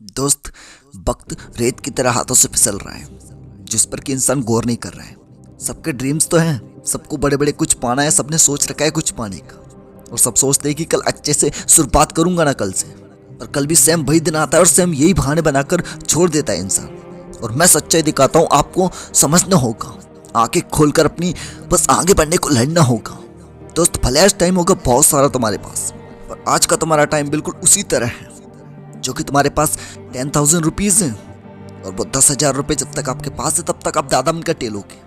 दोस्त, वक्त रेत की तरह हाथों से फिसल रहा है जिस पर कि इंसान गौर नहीं कर रहा है। सबके ड्रीम्स तो हैं, सबको बड़े बड़े कुछ पाना है, सबने सोच रखा है कुछ पाने का। और सब सोचते हैं कि कल अच्छे से शुरुआत करूंगा ना कल से, पर कल भी सेम वही दिन आता है और सेम यही बहाने बनाकर छोड़ देता है इंसान। और मैं सच्चाई दिखाता हूँ, आपको समझना होगा, आंखें खोलकर अपनी बस आगे बढ़ने को लड़ना होगा। दोस्त, भले आज टाइम होगा बहुत सारा तुम्हारे पास, पर आज का तुम्हारा टाइम बिल्कुल उसी तरह है जो कि तुम्हारे पास 10,000 रुपीज़ हैं, और वो 10,000 रुपये जब तक आपके पास है तब तक आप दादा बनकर टेलोगे,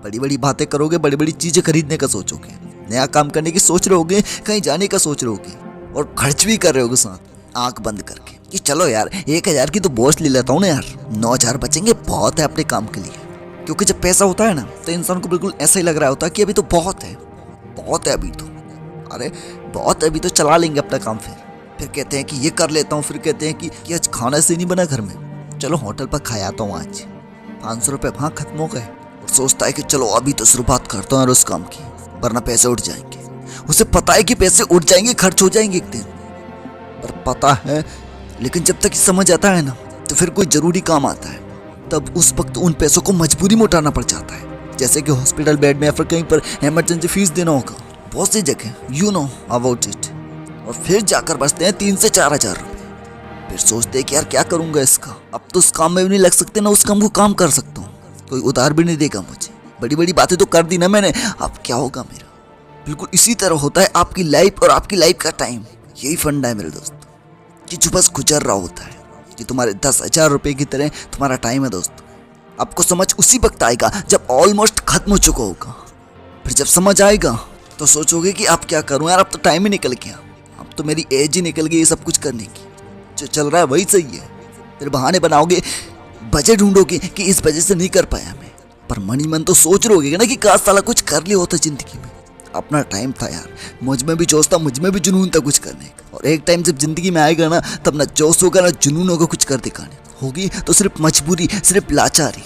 बड़ी बड़ी बातें करोगे, बड़ी बड़ी चीज़ें खरीदने का सोचोगे, नया काम करने की सोच रहे होगे, कहीं जाने का सोच रहे होगे, और खर्च भी कर रहे होगे साथ आंख बंद करके कि चलो यार 1,000 की तो बोझ ले लेता हूँ ना यार, 9,000 बचेंगे बहुत है अपने काम के लिए। क्योंकि जब पैसा होता है ना तो इंसान को बिल्कुल ऐसा ही लग रहा होता है कि अभी तो बहुत है, बहुत है अभी तो, अरे बहुत है अभी तो, चला लेंगे अपना काम। फिर कहते हैं कि ये कर लेता हूँ, फिर कहते हैं कि आज खाना से नहीं बना घर में, चलो होटल पर खा आता हूँ आज, 500 रुपये वहाँ खत्म हो गए। और सोचता है कि चलो अभी तो शुरुआत करता हूँ उस काम की, वरना पैसे उठ जाएंगे। उसे पता है कि पैसे उठ जाएंगे, खर्च हो जाएंगे एक दिन, पर पता है, लेकिन जब तक समझ आता है ना तो फिर कोई ज़रूरी काम आता है, तब उस वक्त उन पैसों को मजबूरी में उठाना पड़ जाता है। जैसे कि हॉस्पिटल बेड में या फिर कहीं पर इमरजेंसी फीस देना होगा, बहुत सी जगह, यू नो अबाउट इट। और फिर जाकर बचते हैं 3 से 4,000 रुपये। फिर सोचते हैं कि यार क्या करूंगा इसका, अब तो उस काम में भी नहीं लग सकते ना उस काम को काम कर सकता हूँ, कोई उधार भी नहीं देगा मुझे, बड़ी बड़ी बातें तो कर दी ना मैंने, अब क्या होगा मेरा। बिल्कुल इसी तरह होता है आपकी लाइफ और आपकी लाइफ का टाइम। यही फंडा है मेरे दोस्त, कि जो बस गुजर रहा होता है, कि तुम्हारे 10,000 रुपये की तरह तुम्हारा टाइम है दोस्त। आपको समझ उसी वक्त आएगा जब ऑलमोस्ट खत्म हो चुका होगा। फिर जब समझ आएगा तो सोचोगे कि अब क्या करूं यार, अब तो टाइम ही निकल गया, अब तो मेरी एज ही निकल गई ये सब कुछ करने की, जो चल रहा है वही सही है। फिर बहाने बनाओगे, वजह ढूंढोगे कि इस वजह से नहीं कर पाया मैं, पर मनी मन तो सोच रहे होगे ना कि काश साला कुछ कर लिया होता जिंदगी में। अपना टाइम था यार, मुझ में भी जोश था, मुझ में भी जुनून था कुछ करने का, और एक टाइम जब जिंदगी में आएगा ना तब ना जोश होगा ना जुनून होगा कुछ कर दिखाने, होगी तो सिर्फ मजबूरी, सिर्फ लाचारी,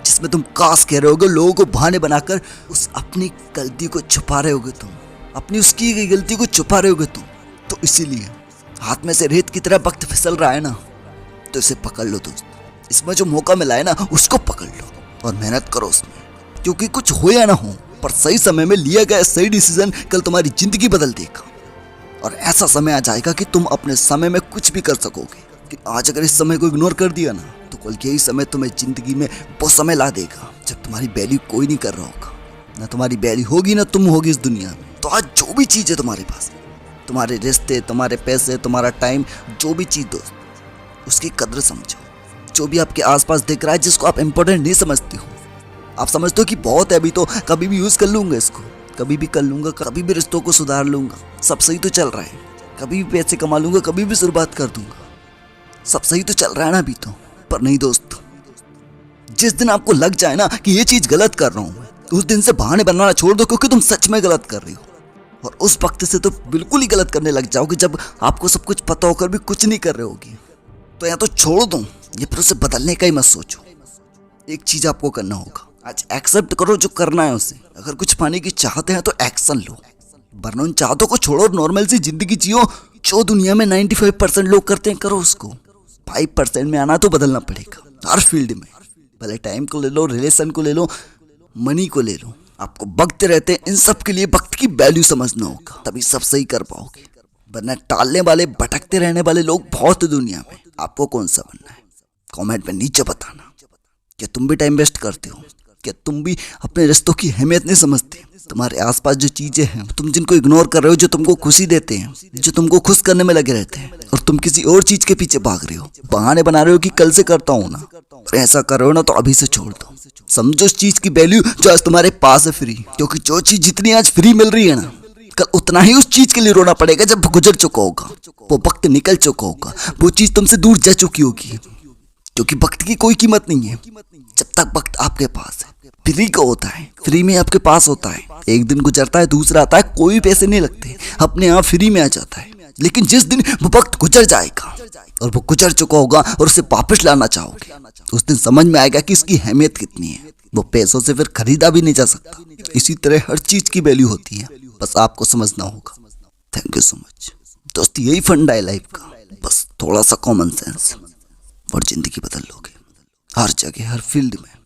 जिसमें तुम काश कह रहे होगे, लोगों को बहाने बनाकर उस अपनी गलती को छुपा रहे होगे तुम, अपनी उसकी गई गलती को छुपा रहे होगे तुम। तो इसीलिए हाथ में से रेत की तरह वक्त फिसल रहा है ना, तो इसे पकड़ लो दोस्त, इसमें जो मौका मिला है ना उसको पकड़ लो और मेहनत करो उसमें, क्योंकि कुछ हो या ना हो, पर सही समय में लिया गया सही डिसीजन कल तुम्हारी जिंदगी बदल देगा। और ऐसा समय आ जाएगा कि तुम अपने समय में कुछ भी कर सकोगे, कि आज अगर इस समय को इग्नोर कर दिया ना तो कल यही समय तुम्हें जिंदगी में वो समय ला देगा जब तुम्हारी वैल्यू कोई नहीं कर रहा होगा, ना तुम्हारी वैल्यू होगी ना तुम होगी इस दुनिया में। तो आज जो भी चीज़ है तुम्हारे पास, तुम्हारे रिश्ते, तुम्हारे पैसे, तुम्हारा टाइम, जो भी चीज़ दोस्त, उसकी कदर समझो। जो भी आपके आसपास दिख रहा है जिसको आप इम्पोर्टेंट नहीं समझते हो, आप समझते हो कि बहुत है अभी तो, कभी भी यूज़ कर लूँगा इसको, कभी भी कर लूँगा, कभी भी रिश्तों को सुधार लूँगा, सब सही तो चल रहा है, कभी भी पैसे कमा लूँगा, कभी भी शुरुआत कर दूँगा, सब सही तो चल रहा है ना अभी तो। पर नहीं दोस्त, जिस दिन आपको लग जाए ना कि ये चीज़ गलत कर रहा हूँ, उस दिन से बहाने बनाना छोड़ दो, क्योंकि तुम सच में गलत कर रही हो। और उस वक्त से तो बिल्कुल ही गलत करने लग जाओगे जब आपको सब कुछ पता होकर भी कुछ नहीं कर रहे होगी। तो या तो छोड़ दो ये, फिर उसे बदलने का ही मत सोचो। एक चीज़ आपको करना होगा, आज एक्सेप्ट करो जो करना है उसे। अगर कुछ पाने की चाहते हैं तो एक्शन लो, वरना उन चाहतों को छोड़ो और नॉर्मल सी जिंदगी जियो जो दुनिया में 95% लोग करते हैं, करो उसको। 5% में आना तो बदलना पड़ेगा हर फील्ड में, भले टाइम को ले लो, रिलेशन को ले लो, मनी को ले लो। आपको वक्त रहते हैं इन सब के लिए वक्त की वैल्यू समझना होगा, तभी सब सही कर पाओगे। वरना टालने वाले, भटकते रहने वाले लोग बहुत है दुनिया में। आपको कौन सा बनना है कमेंट में नीचे बताना। क्या तुम भी टाइम वेस्ट करते हो? क्या तुम भी अपने रिश्तों की अहमियत नहीं समझते? तुम्हारे आसपास जो चीजें हैं तुम जिनको इग्नोर कर रहे हो, जो तुमको खुशी देते हैं, जो तुमको खुश करने में लगे रहते हैं, और तुम किसी और चीज के पीछे भाग रहे हो, बहाने बना रहे हो कि कल से करता हूँ ना। और ऐसा कर रहे हो ना तो अभी से छोड़ दो। समझो उस चीज की वैल्यू जो आज तुम्हारे पास है फ्री, क्योंकि जो चीज जितनी आज फ्री मिल रही है ना, कल उतना ही उस चीज के लिए रोना पड़ेगा जब गुजर चुका होगा, वो वक्त निकल चुका होगा, वो चीज तुमसे दूर जा चुकी होगी। क्योंकि वक्त की कोई कीमत नहीं है जब तक वक्त आपके पास है। फ्री का होता है, फ्री में आपके पास होता है, एक दिन गुजरता है दूसरा आता है, कोई पैसे नहीं लगते, अपने आप फ्री में आ जाता है। लेकिन जिस दिन वो वक्त गुजर जाएगा और वो गुजर चुका होगा और उसे वापस लाना चाहोगे, उस दिन समझ में आएगा कि इसकी अहमियत कितनी है। वो पैसों से फिर खरीदा भी नहीं जा सकता। इसी तरह हर चीज की वैल्यू होती है, बस आपको समझना होगा। थैंक यू सो मच दोस्त, यही फंडा है लाइफ का, बस थोड़ा सा कॉमन सेंस। और जिंदगी बदल लोगे, हर जगह हर फील्ड में।